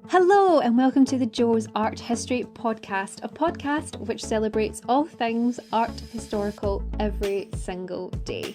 Hello and welcome to the Joe's Art History Podcast, a podcast which celebrates all things art historical every single day.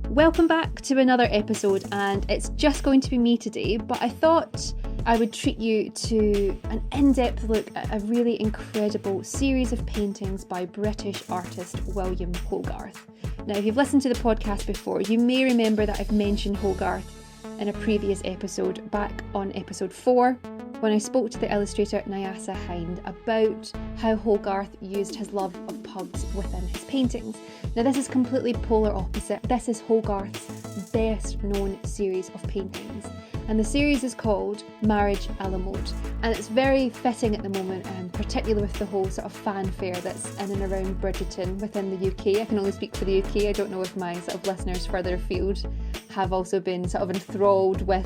Welcome back to another episode, and it's just going to be me today, but I thought I would treat you to an in-depth look at a really incredible series of paintings by British artist William Hogarth. Now, if you've listened to the podcast before, you may remember that I've mentioned Hogarth in a previous episode, back on episode 4, when I spoke to the illustrator Nyasa Hind about how Hogarth used his love of pugs within his paintings. Now, this is completely polar opposite. This is Hogarth's best known series of paintings, and the series is called Marriage à la Mode, and it's very fitting at the moment, particularly with the whole sort of fanfare that's in and around Bridgerton within the UK. I can only speak for the UK. I don't know if my sort of listeners further afield have also been sort of enthralled with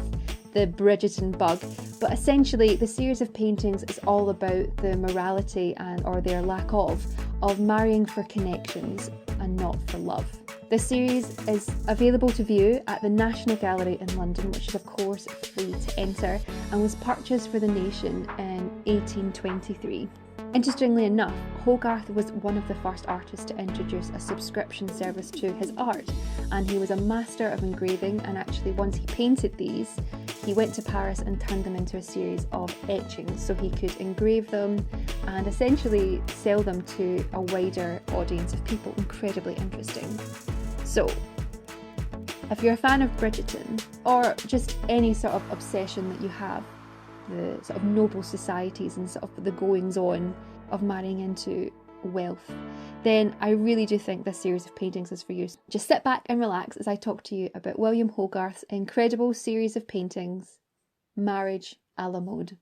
the Bridgerton bug, but essentially the series of paintings is all about the morality or their lack of marrying for connections and not for love. This series is available to view at the National Gallery in London, which is of course free to enter, and was purchased for the nation in 1823. Interestingly enough, Hogarth was one of the first artists to introduce a subscription service to his art, and he was a master of engraving, and actually once he painted these, he went to Paris and turned them into a series of etchings so he could engrave them and essentially sell them to a wider audience of people. Incredibly interesting. So, if you're a fan of Bridgerton, or just any sort of obsession that you have, the sort of noble societies and sort of the goings on of marrying into wealth, then I really do think this series of paintings is for you. Just sit back and relax as I talk to you about William Hogarth's incredible series of paintings, Marriage à la Mode.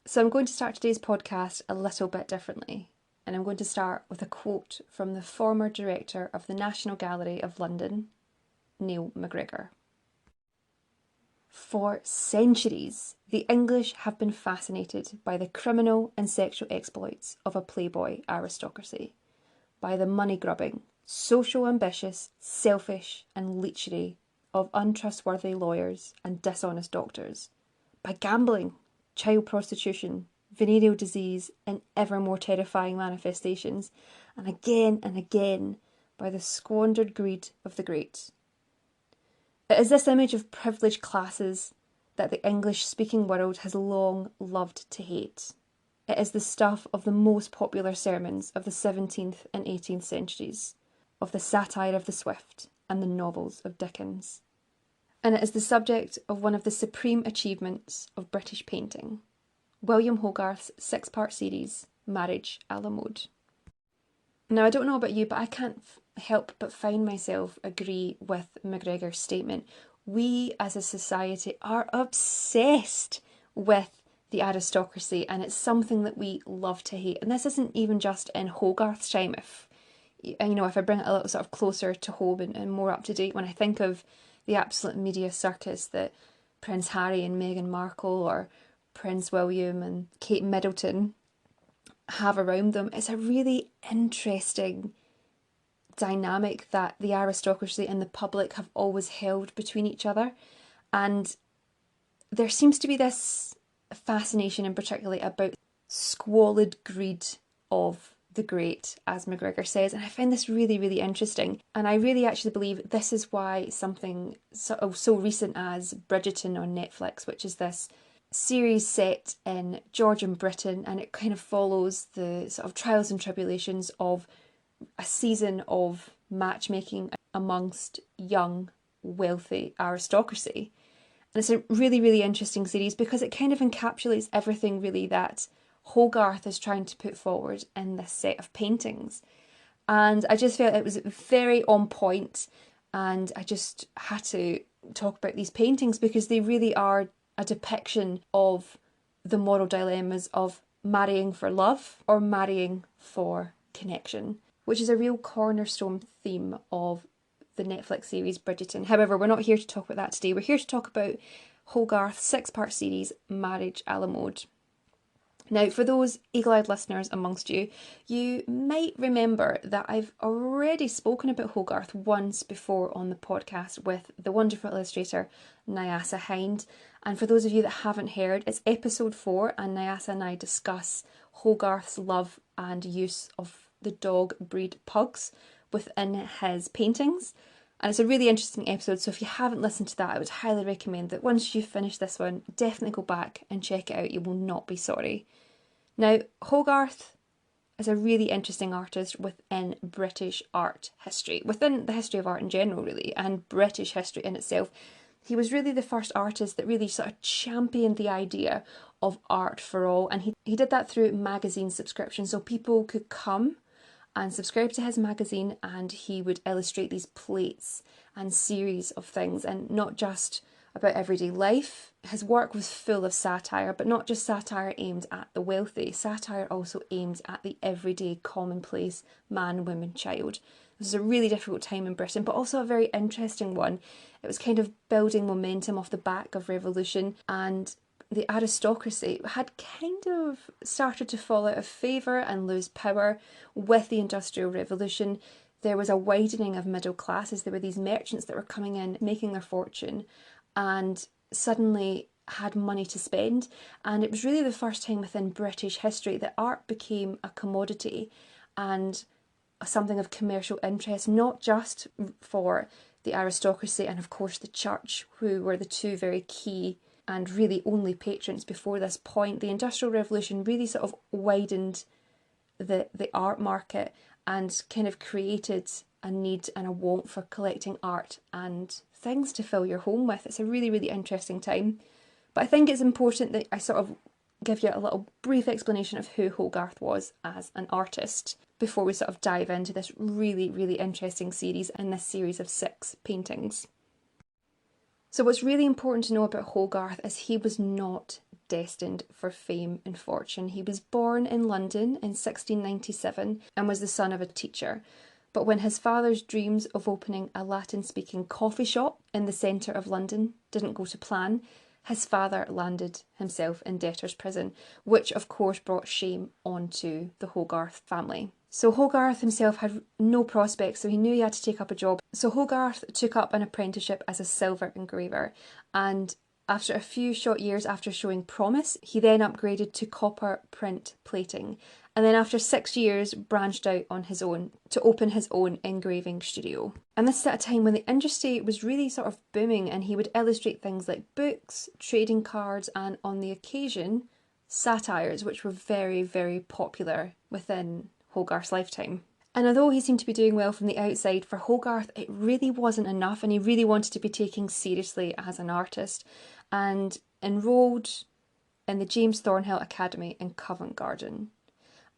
So I'm going to start today's podcast a little bit differently, and I'm going to start with a quote from the former director of the National Gallery of London, Neil MacGregor. For centuries, the English have been fascinated by the criminal and sexual exploits of a playboy aristocracy, by the money-grubbing, social ambitious, selfish and lechery of untrustworthy lawyers and dishonest doctors, by gambling, child prostitution, venereal disease in ever more terrifying manifestations, and again by the squandered greed of the great. It is this image of privileged classes that the English-speaking world has long loved to hate. It is the stuff of the most popular sermons of the 17th and 18th centuries, of the satire of the Swift and the novels of Dickens. And it is the subject of one of the supreme achievements of British painting, William Hogarth's 6-part series, Marriage à la Mode. Now, I don't know about you, but I can't help but find myself agree with MacGregor's statement. We as a society are obsessed with the aristocracy, and it's something that we love to hate. And this isn't even just in Hogarth's time. If I bring it a little sort of closer to home and more up to date, when I think of the absolute media circus that Prince Harry and Meghan Markle or Prince William and Kate Middleton have around them, it's a really interesting dynamic that the aristocracy and the public have always held between each other. And there seems to be this fascination in particularly about squalid greed of the great, as MacGregor says, and I find this really, really interesting. And I really actually believe this is why something so recent as Bridgerton on Netflix, which is this series set in Georgian Britain, and it kind of follows the sort of trials and tribulations of a season of matchmaking amongst young, wealthy aristocracy. And it's a really, really interesting series because it kind of encapsulates everything really that Hogarth is trying to put forward in this set of paintings. And I just felt it was very on point, and I just had to talk about these paintings because they really are a depiction of the moral dilemmas of marrying for love or marrying for connection, which is a real cornerstone theme of the Netflix series Bridgerton. However, we're not here to talk about that today. We're here to talk about Hogarth's 6-part series, Marriage à la Mode. Now, for those eagle-eyed listeners amongst you, you might remember that I've already spoken about Hogarth once before on the podcast with the wonderful illustrator Nyasa Hind. And for those of you that haven't heard, it's episode 4, and Nyasa and I discuss Hogarth's love and use of the dog breed pugs within his paintings. And it's a really interesting episode, so if you haven't listened to that, I would highly recommend that once you finish this one, definitely go back and check it out. You will not be sorry. Now, Hogarth is a really interesting artist within British art history, within the history of art in general, really, and British history in itself. He was really the first artist that really sort of championed the idea of art for all, and he did that through magazine subscription, so people could come and subscribe to his magazine, and he would illustrate these plates and series of things, and not just about everyday life. His work was full of satire, but not just satire aimed at the wealthy. Satire also aimed at the everyday, commonplace man, woman, child. This was a really difficult time in Britain, but also a very interesting one. It was kind of building momentum off the back of revolution, and the aristocracy had kind of started to fall out of favour and lose power with the Industrial Revolution. There was a widening of middle classes. There were these merchants that were coming in, making their fortune, and suddenly had money to spend. And it was really the first time within British history that art became a commodity and something of commercial interest, not just for the aristocracy and of course the church, who were the two very key and really only patrons before this point. The Industrial Revolution really sort of widened the art market and kind of created a need and a want for collecting art and things to fill your home with. It's a really, really interesting time. But I think it's important that I sort of give you a little brief explanation of who Hogarth was as an artist before we sort of dive into this really, really interesting series in this series of 6 paintings. So what's really important to know about Hogarth is he was not destined for fame and fortune. He was born in London in 1697 and was the son of a teacher. But when his father's dreams of opening a Latin-speaking coffee shop in the centre of London didn't go to plan, his father landed himself in debtor's prison, which of course brought shame onto the Hogarth family. So Hogarth himself had no prospects, so he knew he had to take up a job. So Hogarth took up an apprenticeship as a silver engraver, and after a few short years after showing promise, he then upgraded to copper print plating, and then after 6 years branched out on his own to open his own engraving studio. And this is at a time when the industry was really sort of booming, and he would illustrate things like books, trading cards, and on the occasion, satires, which were very, very popular within Hogarth's lifetime. And although he seemed to be doing well from the outside, for Hogarth it really wasn't enough, and he really wanted to be taken seriously as an artist, and enrolled in the James Thornhill Academy in Covent Garden.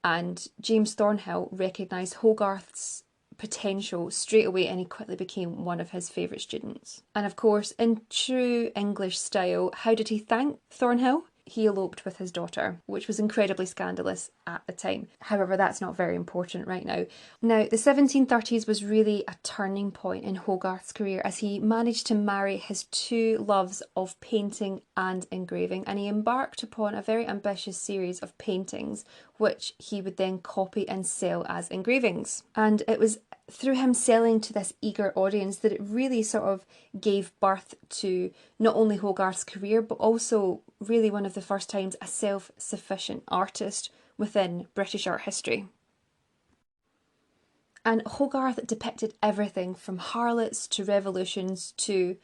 And James Thornhill recognised Hogarth's potential straight away, and he quickly became one of his favourite students. And of course, in true English style, how did he thank Thornhill? He eloped with his daughter, which was incredibly scandalous at the time. However, that's not very important right now. Now, the 1730s was really a turning point in Hogarth's career, as he managed to marry his 2 loves of painting and engraving, and he embarked upon a very ambitious series of paintings, which he would then copy and sell as engravings. And it was through him selling to this eager audience that it really sort of gave birth to not only Hogarth's career, but also really one of the first times a self-sufficient artist within British art history. And Hogarth depicted everything from harlots to revolutions to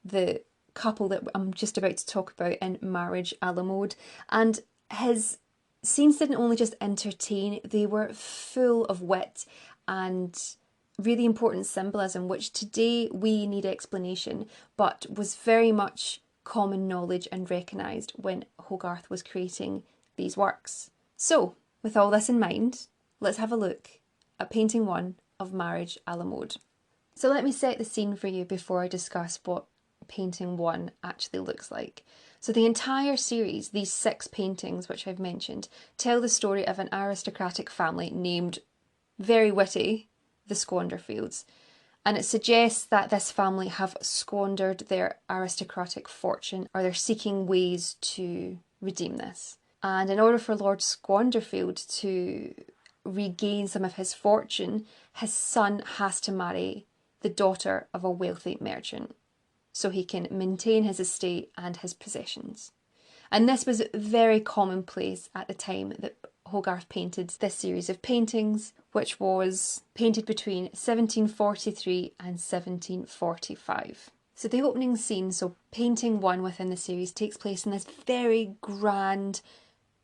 the couple that I'm just about to talk about in Marriage a la Mode. And his scenes didn't only just entertain, they were full of wit and really important symbolism, which today we need explanation, but was very much common knowledge and recognised when Hogarth was creating these works. So, with all this in mind, let's have a look at painting 1 of Marriage a la Mode. So let me set the scene for you before I discuss what painting 1 actually looks like. So the entire series, these 6 paintings which I've mentioned, tell the story of an aristocratic family named, very witty, the Squander-fields. And it suggests that this family have squandered their aristocratic fortune, or they're seeking ways to redeem this. And in order for Lord Squander-field to regain some of his fortune, his son has to marry the daughter of a wealthy merchant so he can maintain his estate and his possessions. And this was very commonplace at the time that Hogarth painted this series of paintings, which was painted between 1743 and 1745. So the opening scene, so painting 1 within the series, takes place in this very grand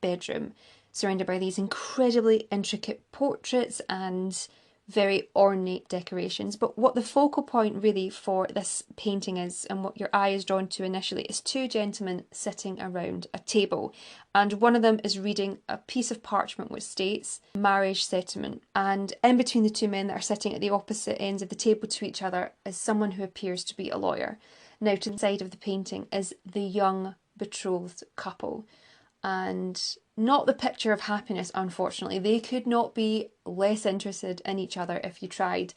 bedroom, surrounded by these incredibly intricate portraits and very ornate decorations. But what the focal point really for this painting is, and what your eye is drawn to initially, is 2 gentlemen sitting around a table, and one of them is reading a piece of parchment which states marriage settlement, and in between the 2 men that are sitting at the opposite ends of the table to each other is someone who appears to be a lawyer. Now, to the side of the painting is the young betrothed couple, and not the picture of happiness, unfortunately. They could not be less interested in each other if you tried.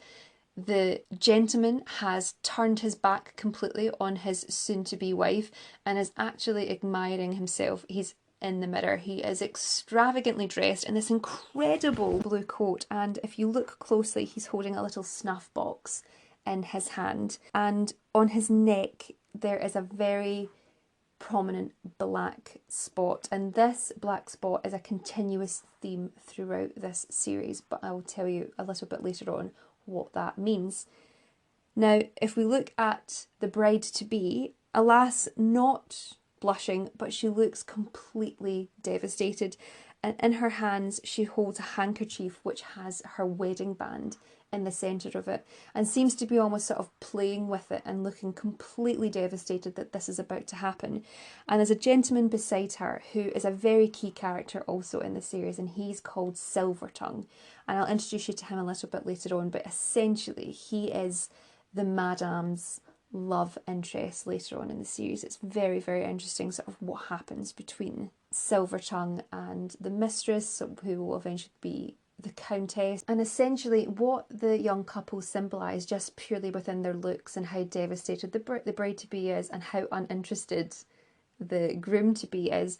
The gentleman has turned his back completely on his soon-to-be wife and is actually admiring himself. He's in the mirror. He is extravagantly dressed in this incredible blue coat, and if you look closely, he's holding a little snuff box in his hand, and on his neck there is a very prominent black spot, and this black spot is a continuous theme throughout this series, but I will tell you a little bit later on what that means. Now, if we look at the bride-to-be, alas, not blushing, but she looks completely devastated, and in her hands she holds a handkerchief which has her wedding band in the centre of it, and seems to be almost sort of playing with it and looking completely devastated that this is about to happen. And there's a gentleman beside her who is a very key character also in the series, and he's called Silvertongue, and I'll introduce you to him a little bit later on, but essentially he is the Madame's love interest later on in the series. It's very, very interesting sort of what happens between Silvertongue and the mistress, who will eventually be the Countess, and essentially what the young couple symbolise just purely within their looks and how devastated the bride-to-be is and how uninterested the groom-to-be is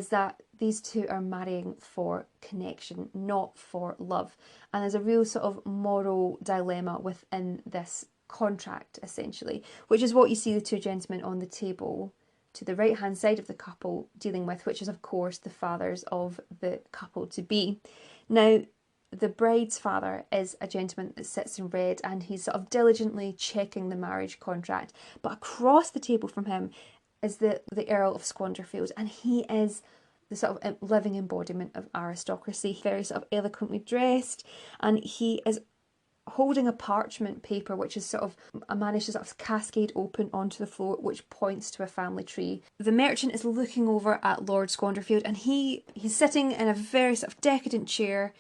that these 2 are marrying for connection, not for love. And there's a real sort of moral dilemma within this contract, essentially, which is what you see the 2 gentlemen on the table to the right hand side of the couple dealing with, which is of course the fathers of the couple-to-be. Now, the bride's father is a gentleman that sits in red, and he's sort of diligently checking the marriage contract. But across the table from him is the Earl of Squander-field, and he is the sort of living embodiment of aristocracy, very sort of eloquently dressed, and he is holding a parchment paper which is sort of managed to sort of cascade open onto the floor, which points to a family tree. The merchant is looking over at Lord Squander-field, and he's sitting in a very sort of decadent chair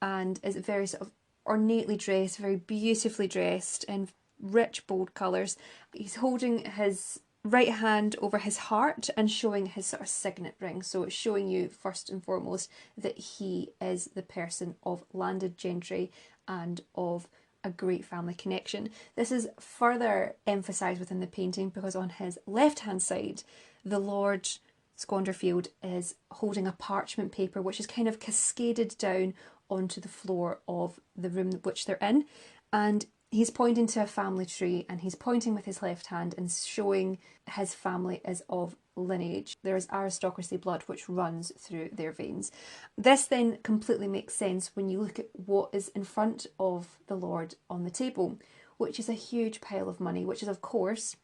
and is very sort of ornately dressed, very beautifully dressed in rich, bold colours. He's holding his right hand over his heart and showing his sort of signet ring. So it's showing you first and foremost that he is the person of landed gentry and of a great family connection. This is further emphasised within the painting because on his left hand side, the Lord Squander-field is holding a parchment paper which is kind of cascaded down onto the floor of the room which they're in, and he's pointing to a family tree, and he's pointing with his left hand and showing his family is of lineage. There is aristocracy blood which runs through their veins. This then completely makes sense when you look at what is in front of the Lord on the table, which is a huge pile of money, which is of course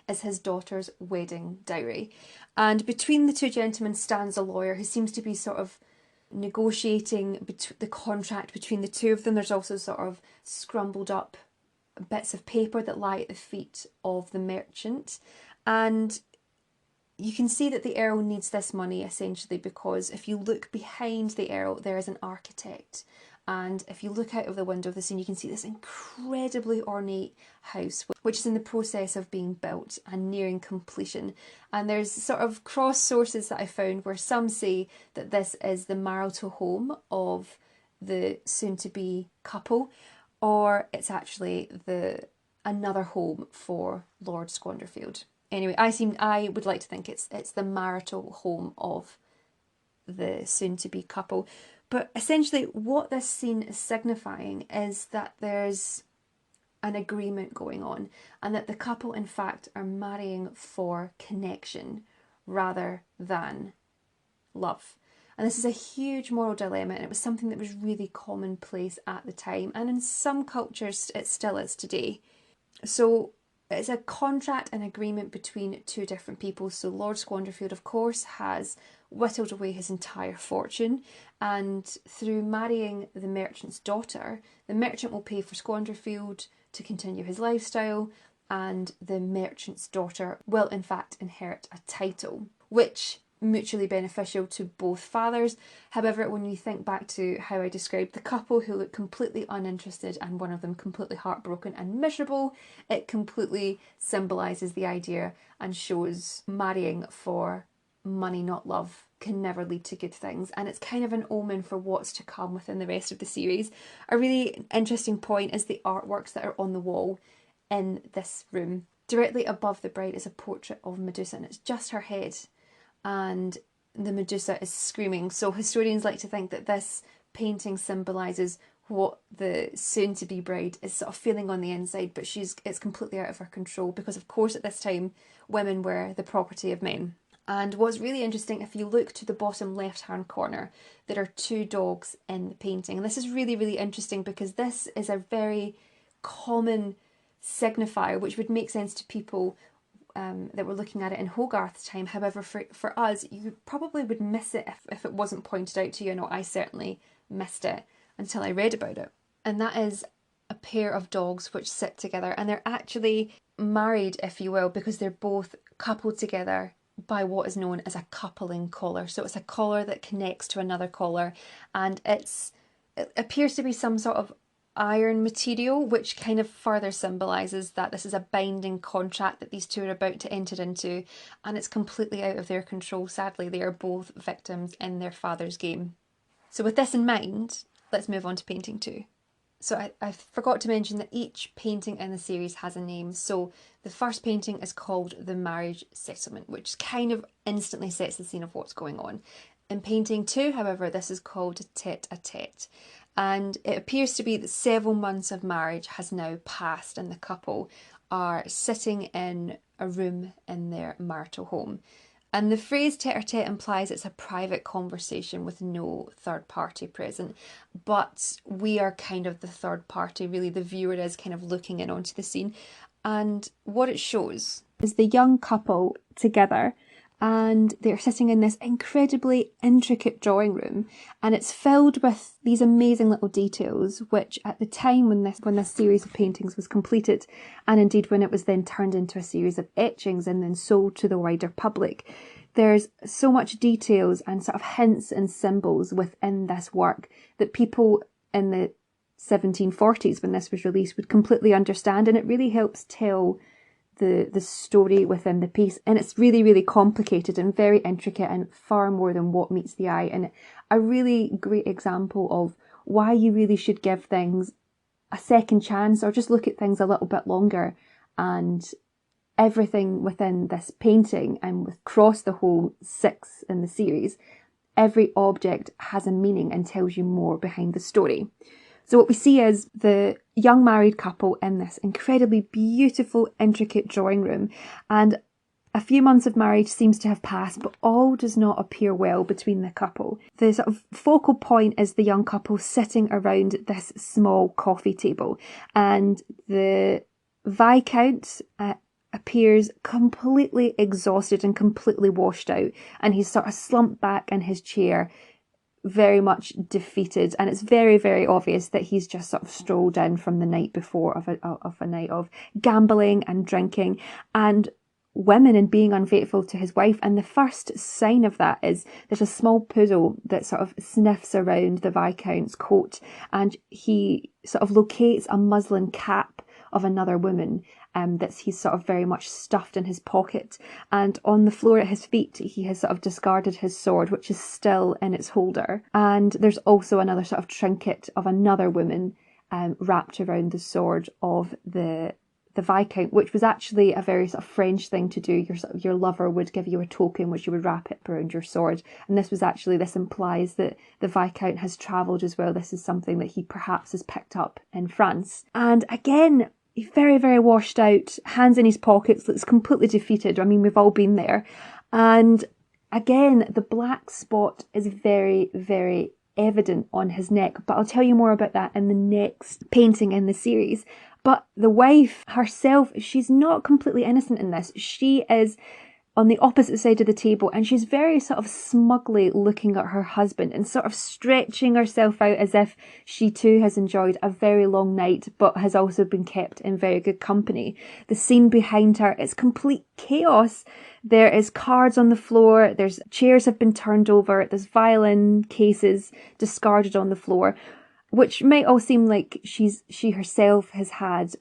is his daughter's wedding dowry. And between the 2 gentlemen stands a lawyer who seems to be sort of negotiating the contract between the 2 of them. There's also sort of scrumbled up bits of paper that lie at the feet of the merchant, and you can see that the Earl needs this money essentially because if you look behind the Earl there is an architect, and if you look out of the window of the scene you can see this incredibly ornate house which is in the process of being built and nearing completion. And there's sort of cross sources that I found where some say that this is the marital home of the soon-to-be couple, or it's actually another home for Lord Squander-field. Anyway, I would like to think it's the marital home of the soon-to-be couple. But essentially what this scene is signifying is that there's an agreement going on, and that the couple in fact are marrying for connection rather than love. And this is a huge moral dilemma, and it was something that was really commonplace at the time, and in some cultures it still is today. So it's a contract and agreement between two different people. So Lord Squander-field, of course, has whittled away his entire fortune, and through marrying the merchant's daughter, the merchant will pay for Squander-field to continue his lifestyle, and the merchant's daughter will in fact inherit a title, which mutually beneficial to both fathers. However, when you think back to how I described the couple who look completely uninterested and one of them completely heartbroken and miserable, it completely symbolises the idea and shows marrying for money, not love, can never lead to good things, and it's kind of an omen for what's to come within the rest of the series. A really interesting point is the artworks that are on the wall in this room. Directly above the bride is a portrait of Medusa, and it's just her head, and the Medusa is screaming. So historians like to think that this painting symbolises what the soon-to-be bride is sort of feeling on the inside, but it's completely out of her control, because of course at this time women were the property of men. And what's really interesting, if you look to the bottom left-hand corner, there are two dogs in the painting. And this is really, really interesting because this is a very common signifier, which would make sense to people that were looking at it in Hogarth's time. However, for us, you probably would miss it if it wasn't pointed out to you. I know I certainly missed it until I read about it. And that is a pair of dogs which sit together, and they're actually married, if you will, because they're both coupled together by what is known as a coupling collar. So it's a collar that connects to another collar, and it appears to be some sort of iron material, which kind of further symbolises that this is a binding contract that these two are about to enter into, and it's completely out of their control. Sadly, they are both victims in their father's game. So with this in mind, let's move on to painting 2. So I forgot to mention that each painting in the series has a name. So the first painting is called The Marriage Settlement, which kind of instantly sets the scene of what's going on. In painting 2, however, this is called Tête-à-Tête. And it appears to be that several months of marriage has now passed, and the couple are sitting in a room in their marital home. And the phrase tête-à-tête implies it's a private conversation with no third party present. But we are kind of the third party, really. The viewer is kind of looking in onto the scene. And what it shows is the young couple together, and they're sitting in this incredibly intricate drawing room, and it's filled with these amazing little details, which at the time when this series of paintings was completed, and indeed when it was then turned into a series of etchings and then sold to the wider public, there's so much details and sort of hints and symbols within this work that people in the 1740s, when this was released, would completely understand, and it really helps tell the story within the piece. And it's really, really complicated and very intricate and far more than what meets the eye, and a really great example of why you really should give things a second chance, or just look at things a little bit longer. And everything within this painting, and across the whole 6 in the series, every object has a meaning and tells you more behind the story. So what we see is the young married couple in this incredibly beautiful, intricate drawing room, and a few months of marriage seems to have passed, but all does not appear well between the couple. The sort of focal point is the young couple sitting around this small coffee table, and the Viscount appears completely exhausted and completely washed out, and he's sort of slumped back in his chair, very much defeated, and it's very, very obvious that he's just sort of strolled in from the night before of a night of gambling and drinking and women, and being unfaithful to his wife. And the first sign of that is there's a small poodle that sort of sniffs around the Viscount's coat, and he sort of locates a muslin cap of another woman that he's sort of very much stuffed in his pocket. And on the floor at his feet, he has sort of discarded his sword, which is still in its holder. And there's also another sort of trinket of another woman wrapped around the sword of the the Viscount, which was actually a very sort of French thing to do. Your lover would give you a token which you would wrap it around your sword. And this implies that the Viscount has travelled as well. This is something that he perhaps has picked up in France. And again, he's very, very washed out, hands in his pockets, looks completely defeated. I mean, we've all been there. And again, the black spot is very, very evident on his neck, but I'll tell you more about that in the next painting in the series. But the wife herself, she's not completely innocent in this. She is on the opposite side of the table, and she's very sort of smugly looking at her husband and sort of stretching herself out as if she too has enjoyed a very long night, but has also been kept in very good company. The scene behind her is complete chaos. There is cards on the floor, there's chairs have been turned over, there's violin cases discarded on the floor, which might all seem like she herself has had,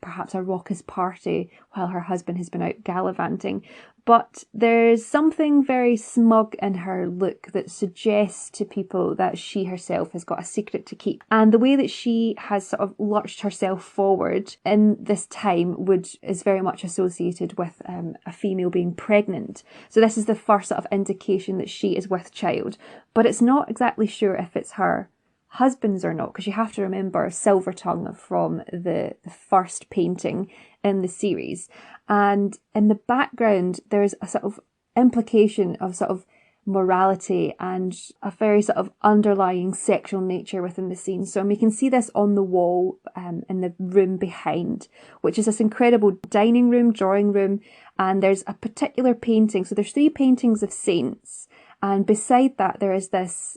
perhaps a raucous party while her husband has been out gallivanting. But there's something very smug in her look that suggests to people that she herself has got a secret to keep. And the way that she has sort of lurched herself forward in this time is very much associated with a female being pregnant. So this is the first sort of indication that she is with child. But it's not exactly sure if it's her husband's or not, because you have to remember Silvertongue from the first painting in the series. And in the background, there's a sort of implication of sort of morality and a very sort of underlying sexual nature within the scene. So we can see this on the wall in the room behind, which is this incredible dining room, drawing room, and there's a particular painting. So there's 3 paintings of saints, and beside that there is this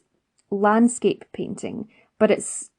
landscape painting, but it's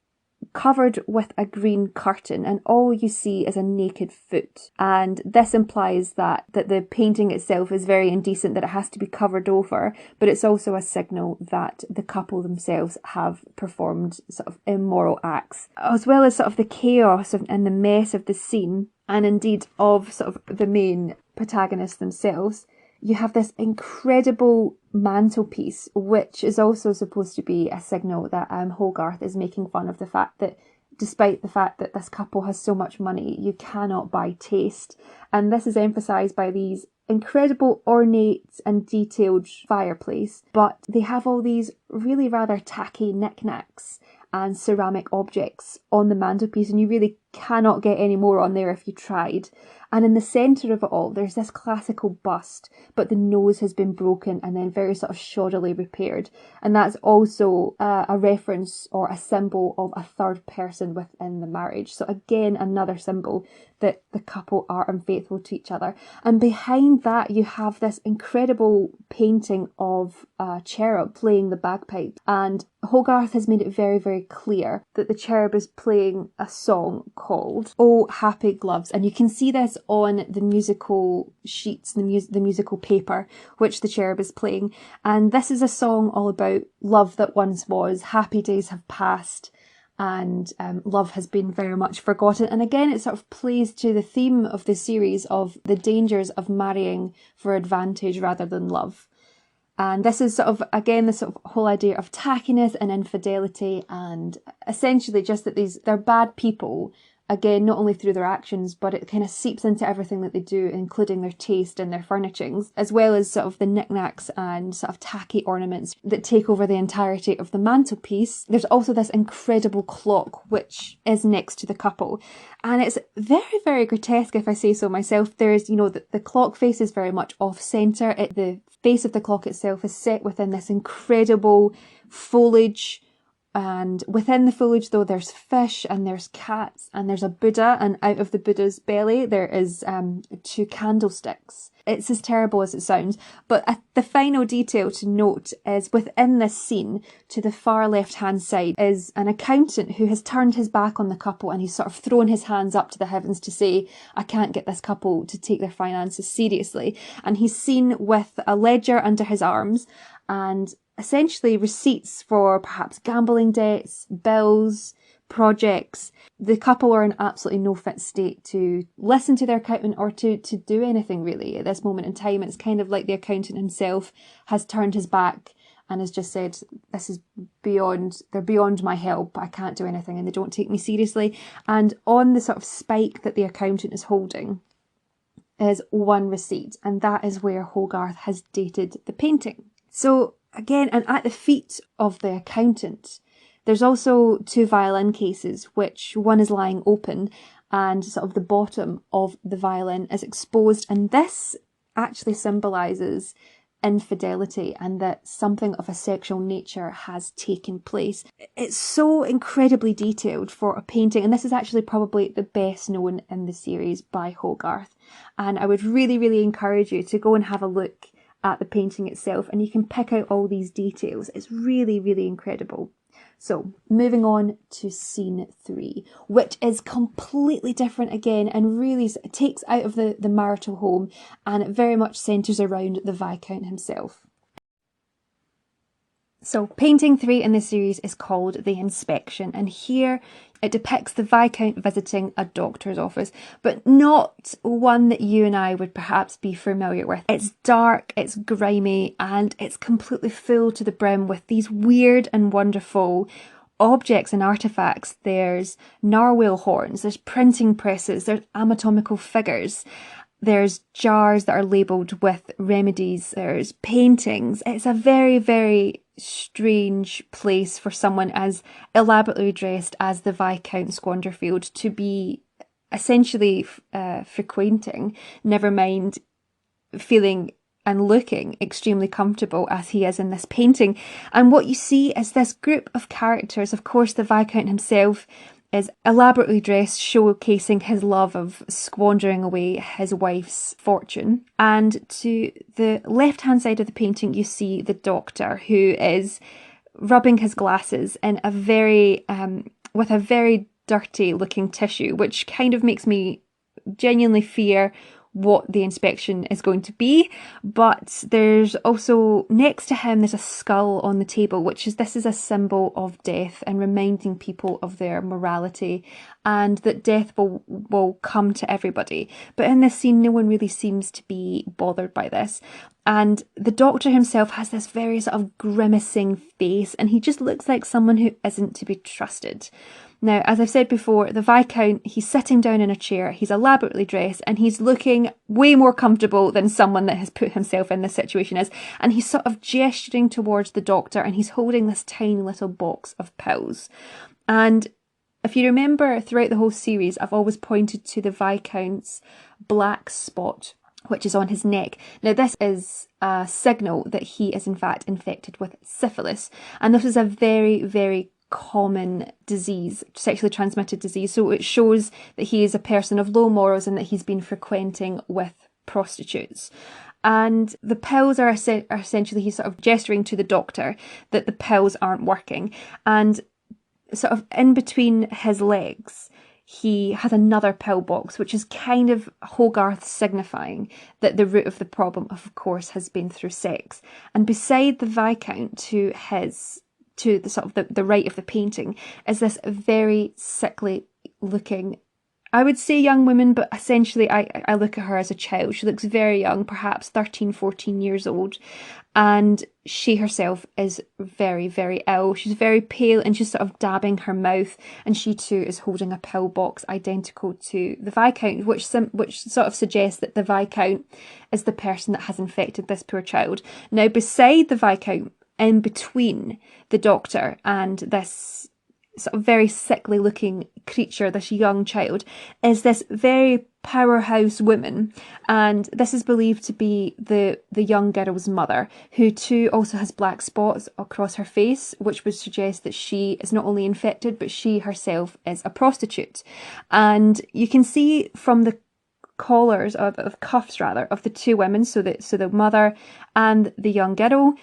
covered with a green curtain, and all you see is a naked foot. And this implies that the painting itself is very indecent, that it has to be covered over, but it's also a signal that the couple themselves have performed sort of immoral acts, as well as sort of the chaos and the mess of the scene, and indeed of sort of the main protagonists themselves. You have this incredible mantelpiece, which is also supposed to be a signal that Hogarth is making fun of the fact that despite the fact that this couple has so much money, you cannot buy taste. And this is emphasised by these incredible ornate and detailed fireplace, but they have all these really rather tacky knickknacks and ceramic objects on the mantelpiece, and you really cannot get any more on there if you tried. And in the centre of it all, there's this classical bust, but the nose has been broken and then very sort of shoddily repaired. And that's also a reference or a symbol of a third person within the marriage. So again, another symbol that the couple are unfaithful to each other. And behind that, you have this incredible painting of a cherub playing the bagpipe. And Hogarth has made it very, very clear that the cherub is playing a song called "Oh Happy Gloves," and you can see this on the musical sheets, the musical paper which the cherub is playing. And this is a song all about love that once was, happy days have passed, and love has been very much forgotten. And again, it sort of plays to the theme of the series of the dangers of marrying for advantage rather than love. And this is sort of, again, this sort of whole idea of tackiness and infidelity, and essentially just that they're bad people, again, not only through their actions, but it kind of seeps into everything that they do, including their taste and their furnishings, as well as sort of the knickknacks and sort of tacky ornaments that take over the entirety of the mantelpiece. There's also this incredible clock, which is next to the couple. And it's very, very grotesque, if I say so myself. There's, the clock face is very much off-centre. The face of the clock itself is set within this incredible foliage. And within the foliage, though, there's fish and there's cats and there's a Buddha, and out of the Buddha's belly there is 2 candlesticks. It's as terrible as it sounds, but the final detail to note is within this scene, to the far left-hand side, is an accountant who has turned his back on the couple, and he's sort of thrown his hands up to the heavens to say, I can't get this couple to take their finances seriously. And he's seen with a ledger under his arms and essentially receipts for perhaps gambling debts, bills, projects. The couple are in absolutely no fit state to listen to their accountant or to do anything really at this moment in time. It's kind of like the accountant himself has turned his back and has just said, this is they're beyond my help, I can't do anything, and they don't take me seriously. And on the sort of spike that the accountant is holding is one receipt, and that is where Hogarth has dated the painting. So again, and at the feet of the accountant, there's also 2 violin cases, which one is lying open and sort of the bottom of the violin is exposed, and this actually symbolises infidelity and that something of a sexual nature has taken place. It's so incredibly detailed for a painting, and this is actually probably the best known in the series by Hogarth, and I would really, really encourage you to go and have a look at the painting itself, and you can pick out all these details. It's really, really incredible. So, moving on to scene 3, which is completely different again and really takes out of the marital home, and it very much centres around the Viscount himself. So, painting 3 in the series is called The Inspection, and here it depicts the Viscount visiting a doctor's office, but not one that you and I would perhaps be familiar with. It's dark, it's grimy, and it's completely full to the brim with these weird and wonderful objects and artefacts. There's narwhal horns, there's printing presses, there's anatomical figures, there's jars that are labelled with remedies, there's paintings. It's a very, very strange place for someone as elaborately dressed as the Viscount Squander-field to be essentially frequenting, never mind feeling and looking extremely comfortable as he is in this painting. And what you see is this group of characters. Of course, the Viscount himself is elaborately dressed, showcasing his love of squandering away his wife's fortune. And to the left-hand side of the painting, you see the doctor, who is rubbing his glasses in a very, with a very dirty-looking tissue, which kind of makes me genuinely fear what the inspection is going to be. But there's also, next to him, there's a skull on the table, this is a symbol of death and reminding people of their morality and that death will come to everybody. But in this scene, no one really seems to be bothered by this. And the doctor himself has this very sort of grimacing face, and he just looks like someone who isn't to be trusted. Now, as I've said before, the Viscount, he's sitting down in a chair, he's elaborately dressed, and he's looking way more comfortable than someone that has put himself in this situation is. And he's sort of gesturing towards the doctor, and he's holding this tiny little box of pills. And if you remember, throughout the whole series, I've always pointed to the Viscount's black spot, which is on his neck. Now, this is a signal that he is in fact infected with syphilis. And this is a very, very common disease, sexually transmitted disease. So it shows that he is a person of low morals and that he's been frequenting with prostitutes. And the pills are essentially, he's sort of gesturing to the doctor that the pills aren't working. And sort of in between his legs, he has another pill box, which is kind of Hogarth signifying that the root of the problem, of course, has been through sex. And beside the Viscount, to the sort of the right of the painting, is this very sickly looking, I would say young woman, but essentially I look at her as a child. She looks very young, perhaps 13, 14 years old. And she herself is very, very ill. She's very pale and she's sort of dabbing her mouth. And she too is holding a pill box identical to the Viscount, which sort of suggests that the Viscount is the person that has infected this poor child. Now, beside the Viscount, in between the doctor and this sort of very sickly looking creature, this young child, is this very powerhouse woman, and this is believed to be the young girl's mother, who too also has black spots across her face, which would suggest that she is not only infected but she herself is a prostitute. And you can see from the collars of cuffs rather of the two women, so the mother and the young girl,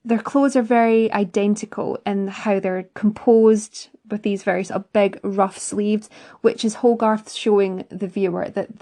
their clothes are very identical in how they're composed, with these very sort of big rough sleeves, which is Hogarth showing the viewer that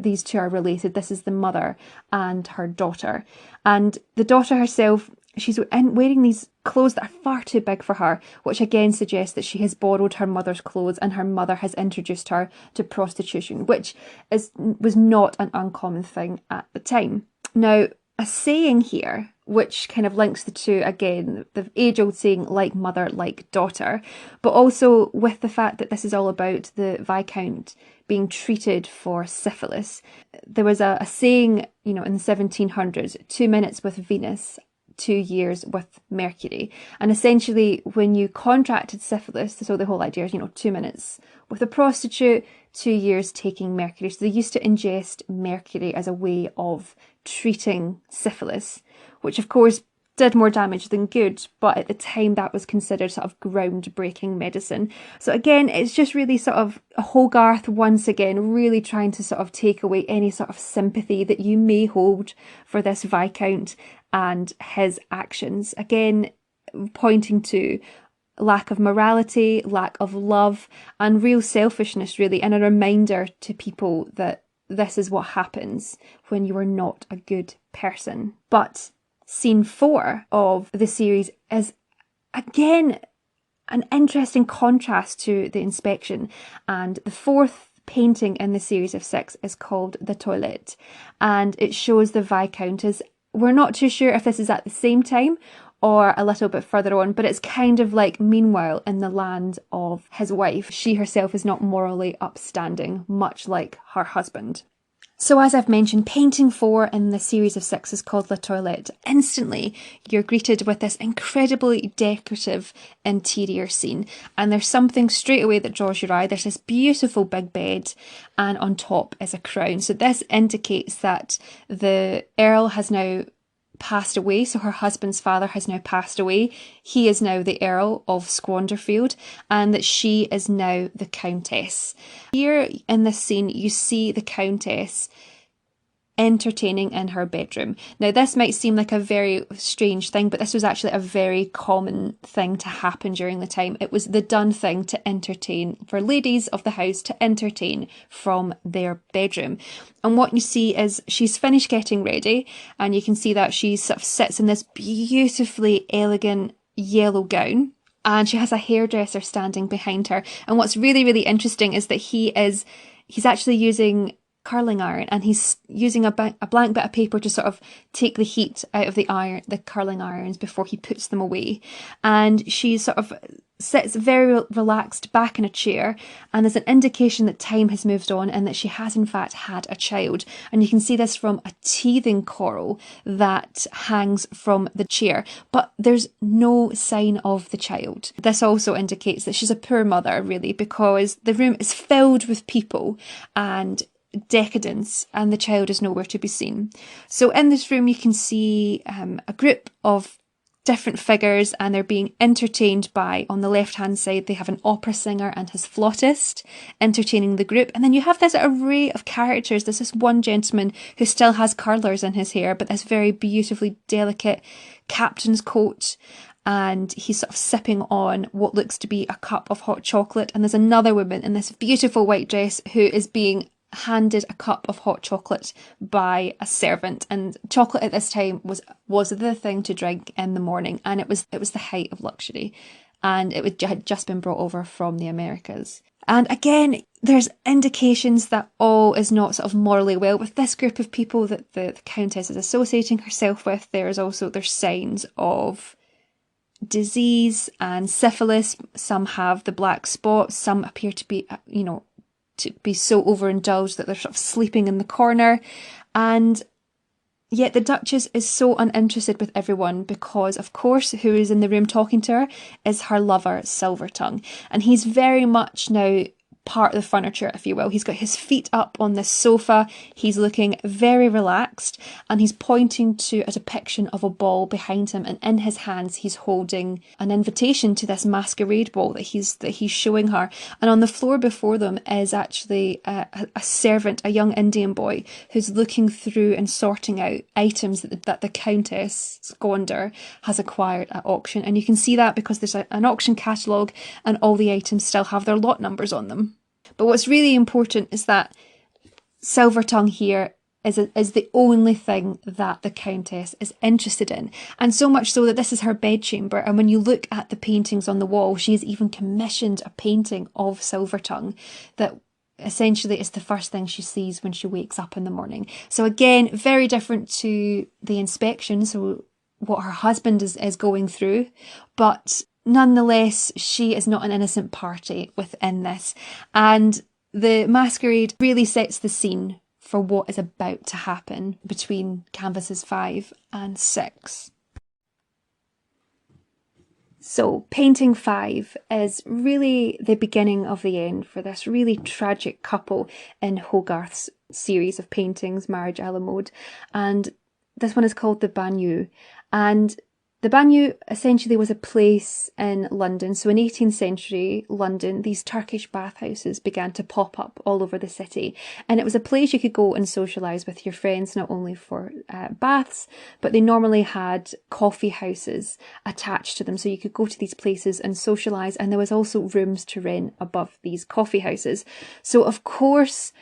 these two are related. This is the mother and her daughter. And the daughter herself, she's wearing these clothes that are far too big for her, which again suggests that she has borrowed her mother's clothes and her mother has introduced her to prostitution, which was not an uncommon thing at the time. Now, a saying here which kind of links the two again, the age-old saying, like mother, like daughter, but also with the fact that this is all about the Viscount being treated for syphilis. There was a saying, in the 1700s, 2 minutes with Venus, 2 years with Mercury. And essentially, when you contracted syphilis, so the whole idea is, 2 minutes with a prostitute, 2 years taking mercury. So they used to ingest mercury as a way of treating syphilis, which of course did more damage than good, but at the time that was considered sort of groundbreaking medicine. So again, it's just really sort of Hogarth once again really trying to sort of take away any sort of sympathy that you may hold for this Viscount and his actions. Again, pointing to lack of morality, lack of love, and real selfishness really, and a reminder to people that this is what happens when you are not a good person. But scene 4 of the series is again an interesting contrast to the inspection, and the 4th painting in the series of 6 is called The Toilette, and it shows the Viscountess. We're not too sure if this is at the same time or a little bit further on, but it's kind of like meanwhile in the land of his wife. She herself is not morally upstanding, much like her husband. So as I've mentioned, painting 4 in the series of 6 is called La Toilette. Instantly, you're greeted with this incredibly decorative interior scene. And there's something straight away that draws your eye. There's this beautiful big bed, and on top is a crown. So this indicates that the Earl has now passed away, so her husband's father has now passed away. He is now the Earl of Squander-field, and that she is now the Countess. Here in this scene, you see the Countess entertaining in her bedroom. Now, this might seem like a very strange thing, but this was actually a very common thing to happen during the time. It was the done thing to entertain, for ladies of the house to entertain from their bedroom. And what you see is she's finished getting ready, and you can see that she sort of sits in this beautifully elegant yellow gown, and she has a hairdresser standing behind her. And what's really, really interesting is that he's actually using curling iron, and he's using a blank bit of paper to sort of take the heat out of the curling irons before he puts them away. And she sort of sits very relaxed back in a chair, and there's an indication that time has moved on and that she has in fact had a child. And you can see this from a teething coral that hangs from the chair, but there's no sign of the child. This also indicates that she's a poor mother, really, because the room is filled with people and decadence, and the child is nowhere to be seen. So in this room you can see a group of different figures, and they're being entertained by, on the left hand side they have an opera singer and his flautist entertaining the group, and then you have this array of characters. There's this one gentleman who still has curlers in his hair, but this very beautifully delicate captain's coat, and he's sort of sipping on what looks to be a cup of hot chocolate. And there's another woman in this beautiful white dress who is being handed a cup of hot chocolate by a servant, and chocolate at this time was the thing to drink in the morning, and it was the height of luxury, and had just been brought over from the Americas. And again, there's indications that all is not sort of morally well with this group of people that the Countess is associating herself with. There's signs of disease and syphilis. Some have the black spots, some appear to be to be so overindulged that they're sort of sleeping in the corner. And yet the Duchess is so uninterested with everyone, because of course who is in the room talking to her is her lover Silvertongue, and he's very much now part of the furniture, if you will. He's got his feet up on this sofa, he's looking very relaxed, and he's pointing to a depiction of a ball behind him, and in his hands he's holding an invitation to this masquerade ball that he's showing her. And on the floor before them is actually a servant, a young Indian boy, who's looking through and sorting out items that the Countess Squander has acquired at auction. And you can see that because there's an auction catalogue, and all the items still have their lot numbers on them. But what's really important is that Silvertongue here is the only thing that the Countess is interested in. And so much so that this is her bedchamber. And when you look at the paintings on the wall, she's even commissioned a painting of Silvertongue that essentially it's the first thing she sees when she wakes up in the morning. So again, very different to the inspection, so what her husband is going through, but nonetheless, she is not an innocent party within this. And the masquerade really sets the scene for what is about to happen between canvases 5 and 6. So painting 5 is really the beginning of the end for this really tragic couple in Hogarth's series of paintings, Marriage a la Mode. And this one is called the Banu. And the Banu essentially was a place in London. So in 18th century London, these Turkish bathhouses began to pop up all over the city. And it was a place you could go and socialise with your friends, not only for baths, but they normally had coffee houses attached to them. So you could go to these places and socialise. And there was also rooms to rent above these coffee houses. So of course,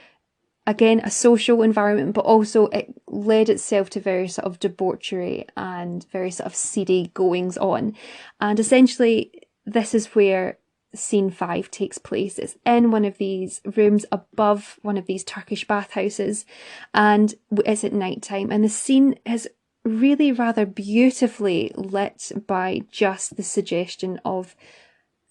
again, a social environment, but also it led itself to very sort of debauchery and very sort of seedy goings on. And essentially, this is where scene 5 takes place. It's in one of these rooms above one of these Turkish bathhouses, and it's at night time. And the scene is really rather beautifully lit by just the suggestion of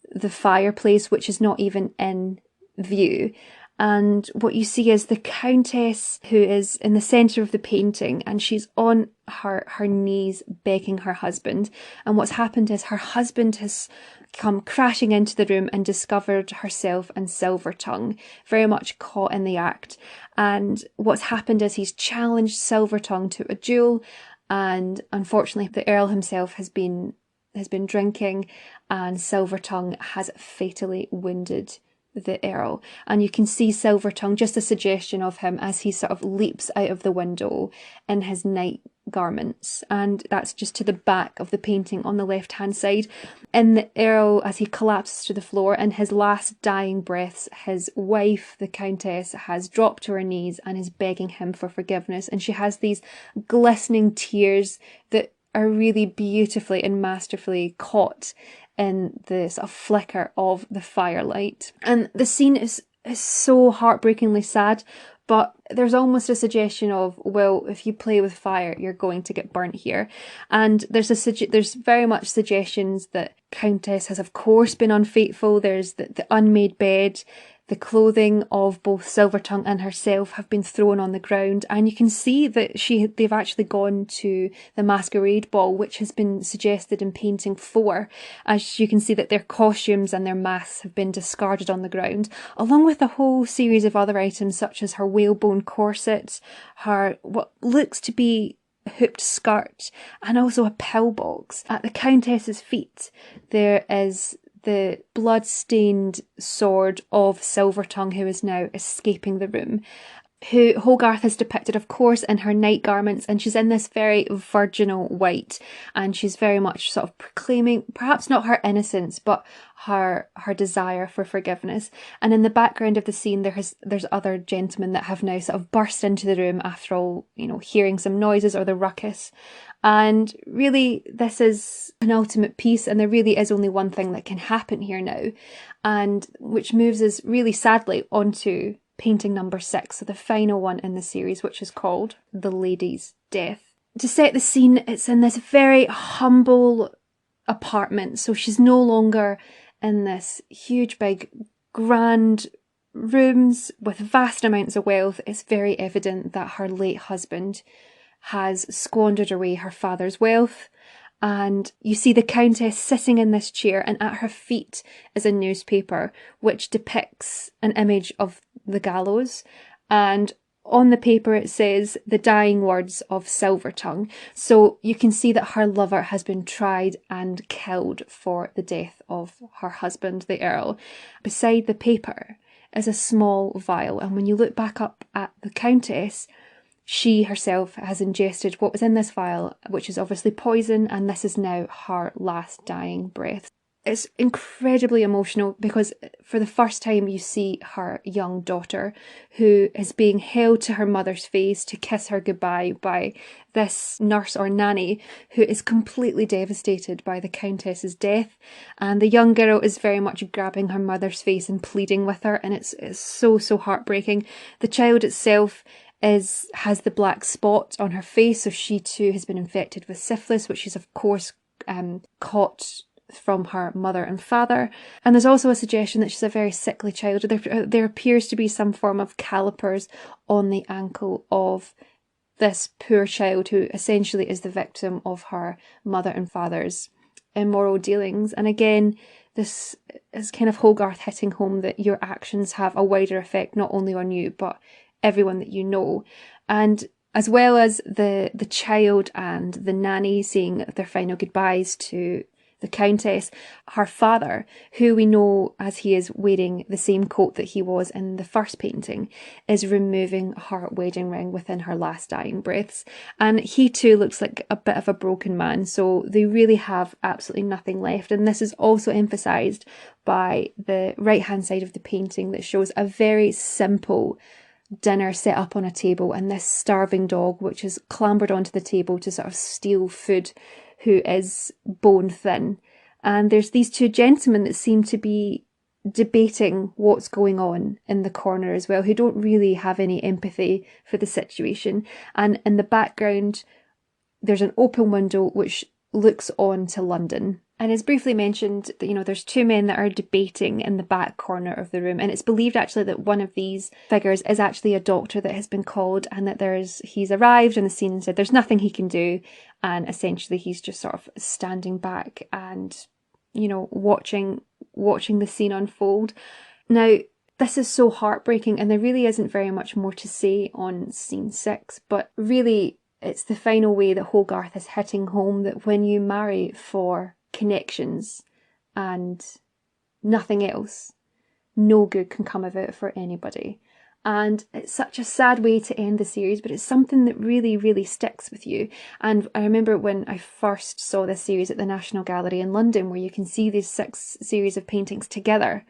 the fireplace, which is not even in view. And what you see is the Countess, who is in the centre of the painting, and she's on her knees begging her husband. And what's happened is her husband has come crashing into the room and discovered herself and Silvertongue very much caught in the act. And what's happened is he's challenged Silvertongue to a duel, and unfortunately the Earl himself has been drinking, and Silvertongue has fatally wounded the Earl. And you can see Silvertongue, just a suggestion of him as he sort of leaps out of the window in his night garments, and that's just to the back of the painting on the left hand side. And the Earl, as he collapses to the floor in his last dying breaths, his wife, the Countess, has dropped to her knees and is begging him for forgiveness, and she has these glistening tears that are really beautifully and masterfully caught in the sort of flicker of the firelight. And the scene is so heartbreakingly sad, but there's almost a suggestion of, well, if you play with fire, you're going to get burnt here. And there's very much suggestions that Countess has of course been unfaithful. There's the unmade bed. The clothing of both Silvertongue and herself have been thrown on the ground, and you can see that they've actually gone to the masquerade ball, which has been suggested in painting 4. As you can see that their costumes and their masks have been discarded on the ground, along with a whole series of other items such as her whalebone corset, her what looks to be hooped skirt, and also a pillbox. At the Countess's feet there is the blood-stained sword of Silvertongue, who is now escaping the room, who Hogarth has depicted, of course, in her night garments, and she's in this very virginal white, and she's very much sort of proclaiming, perhaps not her innocence, but her desire for forgiveness. And in the background of the scene, there's other gentlemen that have now sort of burst into the room after all, hearing some noises or the ruckus. And really, this is an ultimate piece, and there really is only one thing that can happen here now, and which moves us really sadly onto painting number 6, so the final one in the series, which is called The Lady's Death. To set the scene, it's in this very humble apartment, so she's no longer in this huge big grand rooms with vast amounts of wealth. It's very evident that her late husband has squandered away her father's wealth. And you see the Countess sitting in this chair, and at her feet is a newspaper which depicts an image of the gallows, and on the paper it says the dying words of Silvertongue. So you can see that her lover has been tried and killed for the death of her husband, the Earl. Beside the paper is a small vial, and when you look back up at the Countess, she herself has ingested what was in this vial, which is obviously poison, and this is now her last dying breath. it's incredibly emotional because for the first time you see her young daughter who is being held to her mother's face to kiss her goodbye by this nurse or nanny who is completely devastated by the Countess's death. And the young girl is very much grabbing her mother's face and pleading with her, and it's so heartbreaking. The child itself has the black spot on her face, so she too has been infected with syphilis, which is of course caught from her mother and father. And there's also a suggestion that she's a very sickly child. There appears to be some form of calipers on the ankle of this poor child who essentially is the victim of her mother and father's immoral dealings. And again, this is kind of Hogarth hitting home that your actions have a wider effect not only on you but everyone that you know. And as well as the child and the nanny saying their final goodbyes to the Countess, her father, who we know as he is wearing the same coat that he was in the first painting, is removing her wedding ring within her last dying breaths. And he too looks like a bit of a broken man, so they really have absolutely nothing left. And this is also emphasised by the right-hand side of the painting that shows a very simple dinner set up on a table and this starving dog which has clambered onto the table to sort of steal food, who is bone thin. And there's these two gentlemen that seem to be debating what's going on in the corner as well, who don't really have any empathy for the situation. And in the background, there's an open window which looks on to London. And it's briefly mentioned that, there's two men that are debating in the back corner of the room. And it's believed actually that one of these figures is actually a doctor that has been called, and that he's arrived on the scene and said there's nothing he can do. And essentially he's just sort of standing back and, watching the scene unfold. Now, this is so heartbreaking, and there really isn't very much more to say on scene 6, but really it's the final way that Hogarth is hitting home that when you marry for connections and nothing else, no good can come of it for anybody. And it's such a sad way to end the series, but it's something that really sticks with you. And I remember when I first saw this series at the National Gallery in London, where you can see these 6 series of paintings together.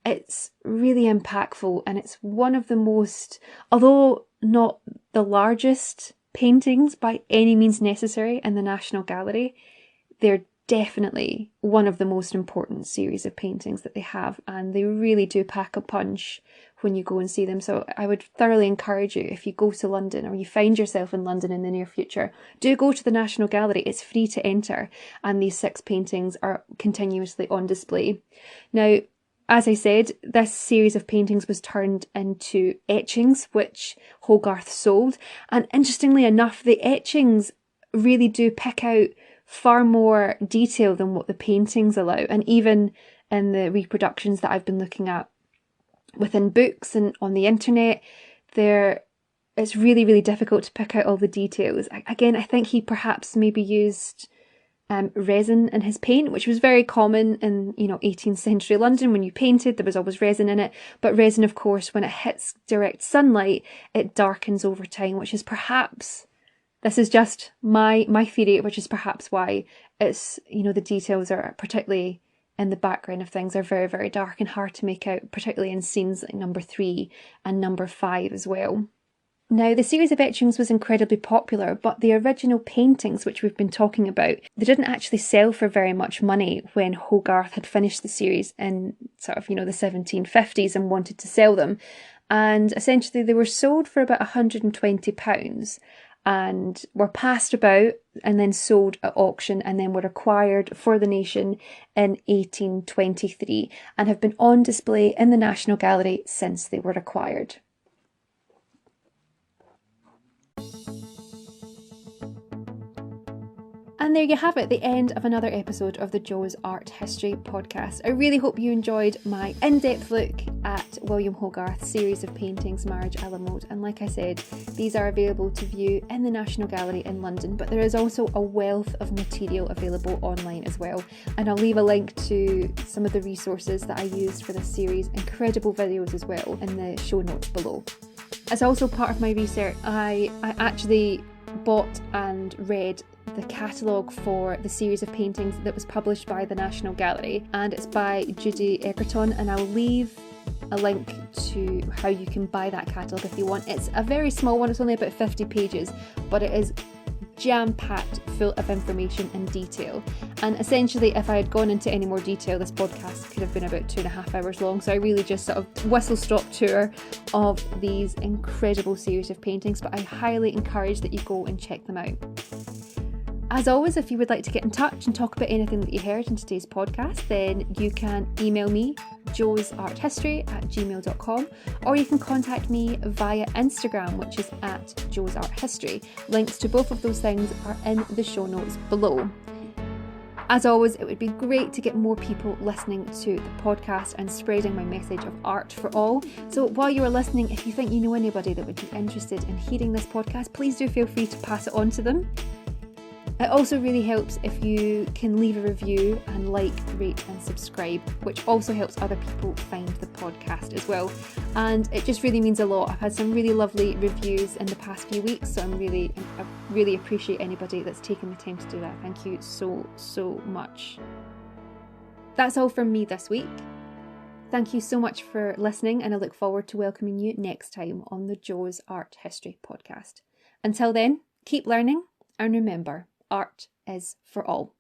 It's really impactful, and it's one of the most, although not the largest paintings by any means necessary in the National Gallery, they're definitely one of the most important series of paintings that they have, and they really do pack a punch when you go and see them. So I would thoroughly encourage you, if you go to London or you find yourself in London in the near future, do go to the National Gallery. It's free to enter, and these 6 paintings are continuously on display. Now, as I said, this series of paintings was turned into etchings, which Hogarth sold. And interestingly enough, the etchings really do pick out far more detail than what the paintings allow. And even in the reproductions that I've been looking at within books and on the internet, it's really difficult to pick out all the details. Again, I think he perhaps maybe used resin in his paint, which was very common in 18th century London. When you painted, there was always resin in it, but resin, of course, when it hits direct sunlight, it darkens over time, which is perhaps, this is just my theory, which is perhaps why it's, the details are, particularly in the background of things, are very dark and hard to make out, particularly in scenes like number 3 and number 5 as well. Now, the series of etchings was incredibly popular, but the original paintings, which we've been talking about, they didn't actually sell for very much money when Hogarth had finished the series in sort of, the 1750s and wanted to sell them. And essentially they were sold for about £120 and were passed about and then sold at auction, and then were acquired for the nation in 1823 and have been on display in the National Gallery since they were acquired. And there you have it, the end of another episode of the Jo's Art History podcast. I really hope you enjoyed my in-depth look at William Hogarth's series of paintings, Marriage a la Mode. And like I said, these are available to view in the National Gallery in London, but there is also a wealth of material available online as well. And I'll leave a link to some of the resources that I used for this series, incredible videos as well, in the show notes below. As also part of my research, I actually bought and read the catalogue for the series of paintings that was published by the National Gallery, and it's by Judy Egerton, and I'll leave a link to how you can buy that catalogue if you want. It's a very small one, it's only about 50 pages, but it is jam-packed full of information and detail. And essentially, if I had gone into any more detail, this podcast could have been about 2.5 hours long. So I really just sort of whistle-stop tour of these incredible series of paintings, but I highly encourage that you go and check them out. As always, if you would like to get in touch and talk about anything that you heard in today's podcast, then you can email me, joesarthistory@gmail.com, or you can contact me via Instagram, which is @joesarthistory. Links to both of those things are in the show notes below. As always, it would be great to get more people listening to the podcast and spreading my message of art for all. So while you are listening, if you think you know anybody that would be interested in hearing this podcast, please do feel free to pass it on to them. It also really helps if you can leave a review and like, rate and subscribe, which also helps other people find the podcast as well. And it just really means a lot. I've had some really lovely reviews in the past few weeks, so I really appreciate anybody that's taken the time to do that. Thank you so much. That's all from me this week. Thank you so much for listening, and I look forward to welcoming you next time on the Joe's Art History podcast. Until then, keep learning, and remember, art is for all.